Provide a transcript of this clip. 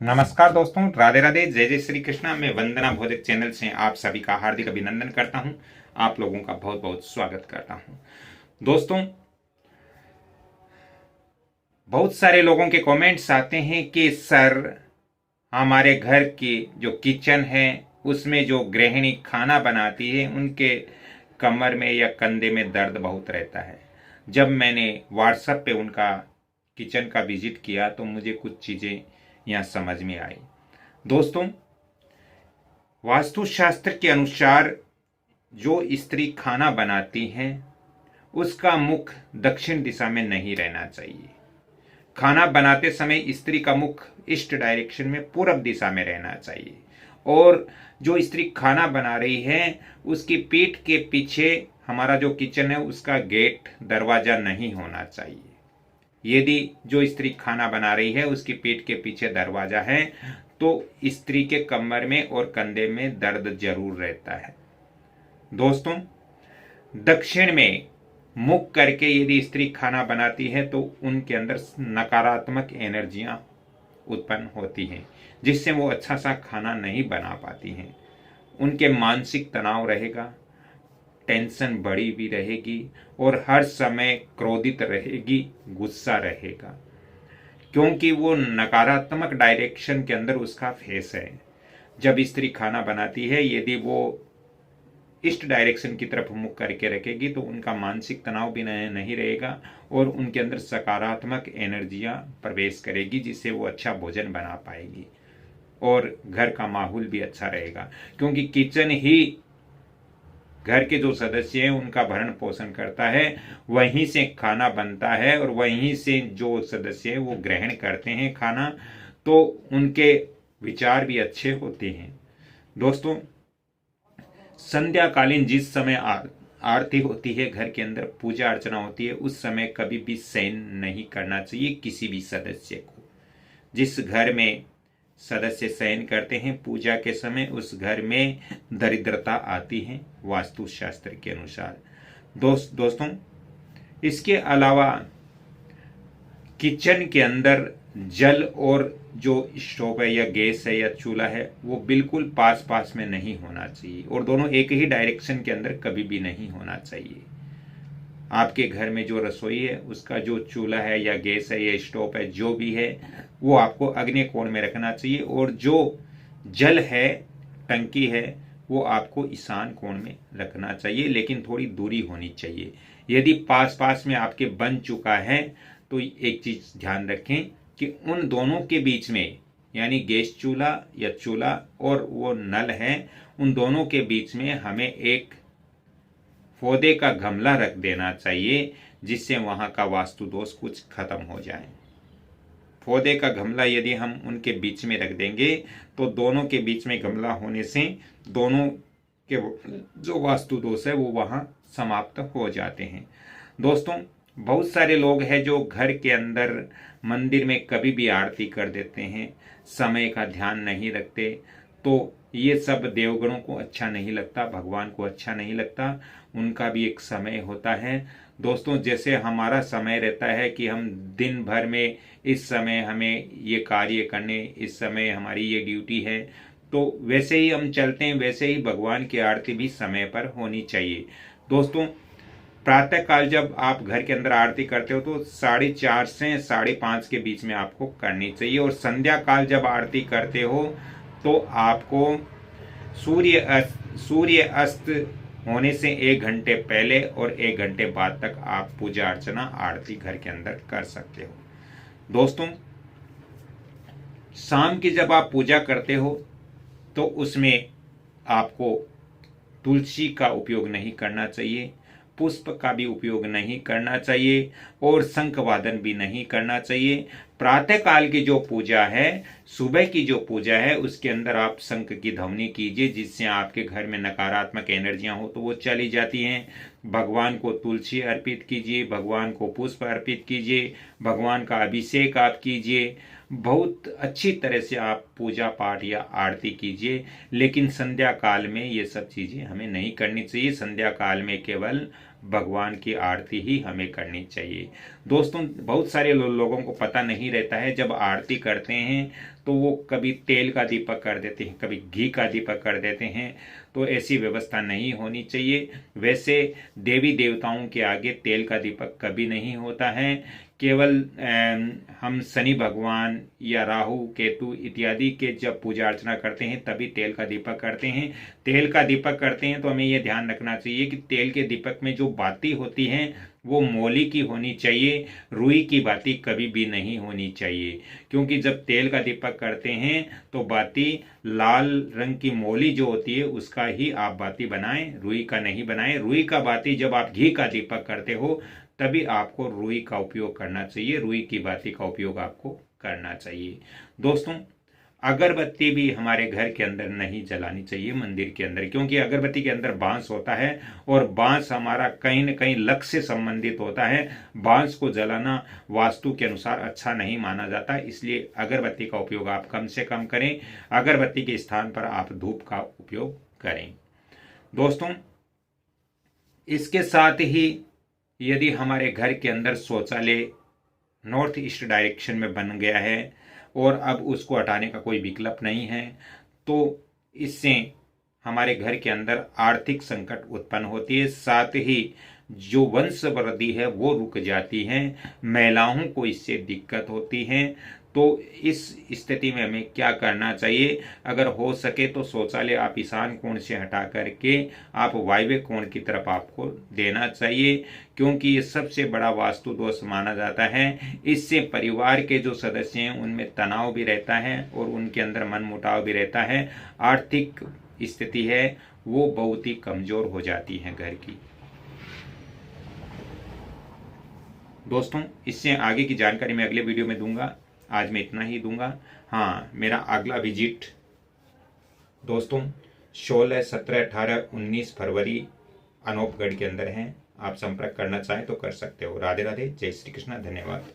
नमस्कार दोस्तों, राधे राधे, जय जय श्री कृष्णा। मैं वंदना भोजक चैनल से आप सभी का हार्दिक अभिनंदन करता हूं। आप लोगों का बहुत बहुत स्वागत करता हूं। दोस्तों, बहुत सारे लोगों के कमेंट्स आते हैं कि सर, हमारे घर की जो किचन है उसमें जो गृहिणी खाना बनाती है उनके कमर में या कंधे में दर्द बहुत रहता है। जब मैंने व्हाट्सएप पे उनका किचन का विजिट किया तो मुझे कुछ चीज़ें यहाँ समझ में आई। दोस्तों, वास्तुशास्त्र के अनुसार जो स्त्री खाना बनाती हैं उसका मुख दक्षिण दिशा में नहीं रहना चाहिए। खाना बनाते समय स्त्री का मुख ईस्ट डायरेक्शन में पूरब दिशा में रहना चाहिए। और जो स्त्री खाना बना रही है उसकी पीठ के पीछे हमारा जो किचन है उसका गेट दरवाजा नहीं होना चाहिए। यदि जो स्त्री खाना बना रही है उसकी पीठ के पीछे दरवाजा है तो स्त्री के कमर में और कंधे में दर्द जरूर रहता है। दोस्तों, दक्षिण में मुख करके यदि स्त्री खाना बनाती है तो उनके अंदर नकारात्मक एनर्जियां उत्पन्न होती हैं, जिससे वो अच्छा सा खाना नहीं बना पाती हैं। उनके मानसिक तनाव रहेगा, टेंशन बढ़ी भी रहेगी और हर समय क्रोधित रहेगी, गुस्सा रहेगा, क्योंकि वो नकारात्मक डायरेक्शन के अंदर उसका फेस है। जब स्त्री खाना बनाती है यदि वो ईस्ट डायरेक्शन की तरफ मुख करके रखेगी तो उनका मानसिक तनाव भी नहीं रहेगा और उनके अंदर सकारात्मक एनर्जियां प्रवेश करेगी, जिससे वो अच्छा भोजन बना पाएगी और घर का माहौल भी अच्छा रहेगा। क्योंकि किचन ही घर के जो सदस्य हैं उनका भरण पोषण करता है, वहीं से खाना बनता है और वहीं से जो सदस्य हैं वो ग्रहण करते हैं खाना, तो उनके विचार भी अच्छे होते हैं। दोस्तों, संध्याकालीन जिस समय आरती होती है, घर के अंदर पूजा अर्चना होती है, उस समय कभी भी शयन नहीं करना चाहिए किसी भी सदस्य को। जिस घर में सदस्य शयन करते हैं पूजा के समय, उस घर में दरिद्रता आती है वास्तुशास्त्र के अनुसार। दोस्तों, इसके अलावा किचन के अंदर जल और जो स्टोव है या गैस है या चूल्हा है वो बिल्कुल पास पास में नहीं होना चाहिए और दोनों एक ही डायरेक्शन के अंदर कभी भी नहीं होना चाहिए। आपके घर में जो रसोई है उसका जो चूल्हा है या गैस है या स्टोव है जो भी है वो आपको अग्नि कोण में रखना चाहिए और जो जल है, टंकी है, वो आपको ईशान कोण में रखना चाहिए, लेकिन थोड़ी दूरी होनी चाहिए। यदि पास पास में आपके बन चुका है तो एक चीज ध्यान रखें कि उन दोनों के बीच में, यानी गैस चूल्हा या चूल्हा और वो नल है, उन दोनों के बीच में हमें एक पौधे का गमला रख देना चाहिए, जिससे वहां का वास्तु दोष कुछ खत्म हो जाए। पौधे का गमला यदि हम उनके बीच में रख देंगे तो दोनों के बीच में गमला होने से दोनों के जो वास्तु दोष है वो वहां समाप्त हो जाते हैं। दोस्तों, बहुत सारे लोग हैं जो घर के अंदर मंदिर में कभी भी आरती कर देते हैं, समय का ध्यान नहीं रखते, तो ये सब देवगणों को अच्छा नहीं लगता, भगवान को अच्छा नहीं लगता। उनका भी एक समय होता है। दोस्तों, जैसे हमारा समय रहता है कि हम दिन भर में इस समय हमें ये कार्य करने, इस समय हमारी ये ड्यूटी है, तो वैसे ही हम चलते हैं, वैसे ही भगवान की आरती भी समय पर होनी चाहिए। दोस्तों, प्रातः काल जब आप घर के अंदर आरती करते हो तो 4:30 से 5:30 के बीच में आपको करनी चाहिए और संध्या काल जब आरती करते हो तो आपको सूर्य अस्त होने से 1 घंटे पहले और 1 घंटे बाद तक आप पूजा अर्चना आरती घर के अंदर कर सकते हो। दोस्तों, शाम की जब आप पूजा करते हो तो उसमें आपको तुलसी का उपयोग नहीं करना चाहिए, पुष्प का भी उपयोग नहीं करना चाहिए और शंख वादन भी नहीं करना चाहिए। प्रातः काल की जो पूजा है, सुबह की जो पूजा है, उसके अंदर आप शंख की ध्वनि कीजिए, जिससे आपके घर में नकारात्मक एनर्जियां हो तो वो चली जाती हैं। भगवान को तुलसी अर्पित कीजिए, भगवान को पुष्प अर्पित कीजिए, भगवान का अभिषेक आप कीजिए, बहुत अच्छी तरह से आप पूजा पाठ या आरती कीजिए। लेकिन संध्या काल में ये सब चीजें हमें नहीं करनी चाहिए। संध्या काल में केवल भगवान की आरती ही हमें करनी चाहिए। दोस्तों, बहुत सारे लोगों को पता नहीं रहता है, जब आरती करते हैं तो वो कभी तेल का दीपक कर देते हैं, कभी घी का दीपक कर देते हैं। तो ऐसी व्यवस्था नहीं होनी चाहिए। वैसे देवी देवताओं के आगे तेल का दीपक कभी नहीं होता है। केवल हम शनि भगवान या राहु केतु इत्यादि के जब पूजा अर्चना करते हैं तभी तेल का दीपक करते हैं। तेल का दीपक करते हैं तो हमें यह ध्यान रखना चाहिए कि तेल के दीपक में जो बाती होती हैं वो मोली की होनी चाहिए, रुई की बाती कभी भी नहीं होनी चाहिए। क्योंकि जब तेल का दीपक करते हैं तो बाती लाल रंग की मोली जो होती है उसका ही आप बाती बनाएं, रुई का नहीं बनाएं। रुई का बाती जब आप घी का दीपक करते हो तभी आपको रुई का उपयोग करना चाहिए, रुई की बाती का उपयोग आपको करना चाहिए। दोस्तों, अगरबत्ती भी हमारे घर के अंदर नहीं जलानी चाहिए मंदिर के अंदर, क्योंकि अगरबत्ती के अंदर बांस होता है और बांस हमारा कहीं न कहीं लक्ष्य से संबंधित होता है। बांस को जलाना वास्तु के अनुसार अच्छा नहीं माना जाता, इसलिए अगरबत्ती का उपयोग आप कम से कम करें। अगरबत्ती के स्थान पर आप धूप का उपयोग करें। दोस्तों, इसके साथ ही यदि हमारे घर के अंदर शौचालय नॉर्थ ईस्ट डायरेक्शन में बन गया है और अब उसको हटाने का कोई विकल्प नहीं है, तो इससे हमारे घर के अंदर आर्थिक संकट उत्पन्न होती है। साथ ही जो वंश वृद्धि है वो रुक जाती है, महिलाओं को इससे दिक्कत होती है। तो इस स्थिति में हमें क्या करना चाहिए? अगर हो सके तो शौचालय आप ईशान कोण से हटा करके आप वायव्य कोण की तरफ आपको देना चाहिए, क्योंकि ये सबसे बड़ा वास्तु दोष माना जाता है। इससे परिवार के जो सदस्य हैं उनमें तनाव भी रहता है और उनके अंदर मनमुटाव भी रहता है। आर्थिक स्थिति है वो बहुत ही कमजोर हो जाती है घर की। दोस्तों, इससे आगे की जानकारी मैं अगले वीडियो में दूंगा। आज मैं इतना ही दूंगा। हाँ, मेरा अगला विजिट दोस्तों 16, 17, 18, 19 फरवरी अनूपगढ़ के अंदर है। आप संपर्क करना चाहें तो कर सकते हो। राधे राधे, जय श्री कृष्णा, धन्यवाद।